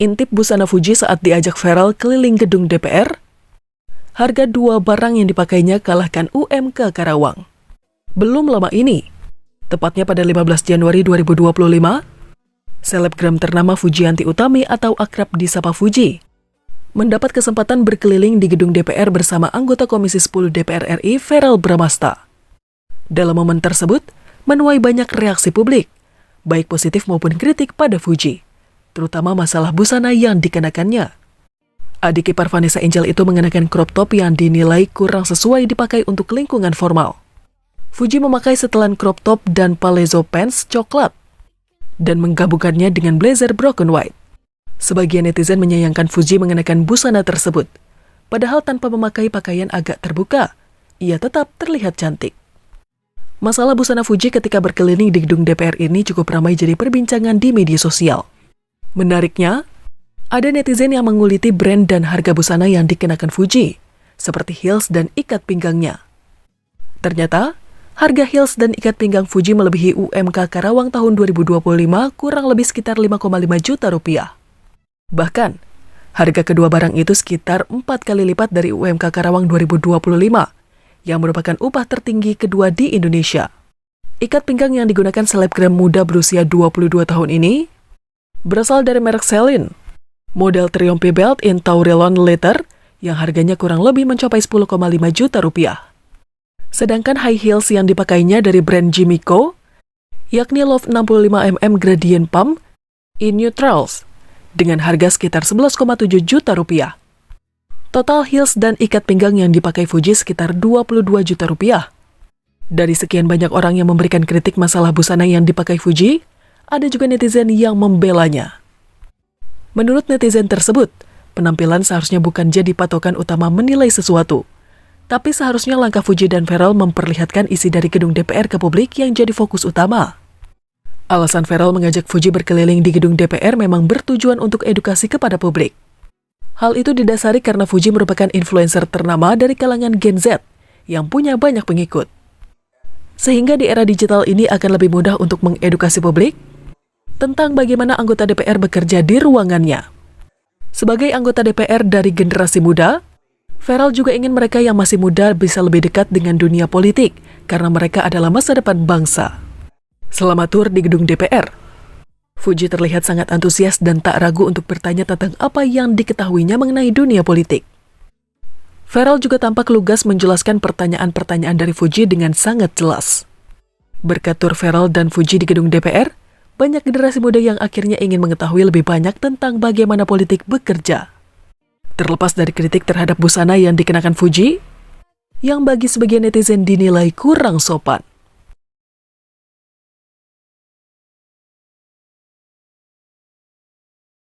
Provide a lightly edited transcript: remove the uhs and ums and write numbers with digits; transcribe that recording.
Intip busana Fuji saat diajak viral keliling gedung DPR. Harga dua barang yang dipakainya kalahkan UMK Karawang. Belum lama ini, tepatnya pada 15 Januari 2025, selebgram ternama Fujianti Utami atau akrab disapa Fuji mendapat kesempatan berkeliling di gedung DPR bersama anggota Komisi 10 DPR RI Verrel Bramasta. Dalam momen tersebut, menuai banyak reaksi publik, baik positif maupun kritik pada Fuji, terutama masalah busana yang dikenakannya. Adik ipar Vanessa Angel itu mengenakan crop top yang dinilai kurang sesuai dipakai untuk lingkungan formal. Fuji memakai setelan crop top dan palazzo pants coklat, dan menggabungkannya dengan blazer broken white. Sebagian netizen menyayangkan Fuji mengenakan busana tersebut, padahal tanpa memakai pakaian agak terbuka, ia tetap terlihat cantik. Masalah busana Fuji ketika berkeliling di gedung DPR ini cukup ramai jadi perbincangan di media sosial. Menariknya, ada netizen yang menguliti brand dan harga busana yang dikenakan Fuji, seperti heels dan ikat pinggangnya. Ternyata, harga heels dan ikat pinggang Fuji melebihi UMK Karawang tahun 2025 kurang lebih sekitar 5,5 juta rupiah. Bahkan, harga kedua barang itu sekitar 4 kali lipat dari UMK Karawang 2025, yang merupakan upah tertinggi kedua di Indonesia. Ikat pinggang yang digunakan selebgram muda berusia 22 tahun ini berasal dari merek Celine, model Triumph Belt in Taurelon Leather yang harganya kurang lebih mencapai 10,5 juta rupiah. Sedangkan high heels yang dipakainya dari brand Jimmy Choo, yakni Love 65mm Gradient Pump in Neutrals, dengan harga sekitar 11,7 juta rupiah. Total heels dan ikat pinggang yang dipakai Fuji sekitar 22 juta rupiah. Dari sekian banyak orang yang memberikan kritik masalah busana yang dipakai Fuji, ada juga netizen yang membelanya. Menurut netizen tersebut, penampilan seharusnya bukan jadi patokan utama menilai sesuatu, tapi seharusnya langkah Fuji dan Verrel memperlihatkan isi dari gedung DPR ke publik yang jadi fokus utama. Alasan Verrel mengajak Fuji berkeliling di gedung DPR memang bertujuan untuk edukasi kepada publik. Hal itu didasari karena Fuji merupakan influencer ternama dari kalangan Gen Z yang punya banyak pengikut. Sehingga di era digital ini akan lebih mudah untuk mengedukasi publik tentang bagaimana anggota DPR bekerja di ruangannya. Sebagai anggota DPR dari generasi muda, Verrel juga ingin mereka yang masih muda bisa lebih dekat dengan dunia politik karena mereka adalah masa depan bangsa. Selama tur di gedung DPR, Fuji terlihat sangat antusias dan tak ragu untuk bertanya tentang apa yang diketahuinya mengenai dunia politik. Verrel juga tampak lugas menjelaskan pertanyaan-pertanyaan dari Fuji dengan sangat jelas. Berkat tur Verrel dan Fuji di gedung DPR, banyak generasi muda yang akhirnya ingin mengetahui lebih banyak tentang bagaimana politik bekerja. Terlepas dari kritik terhadap busana yang dikenakan Fuji, yang bagi sebagian netizen dinilai kurang sopan.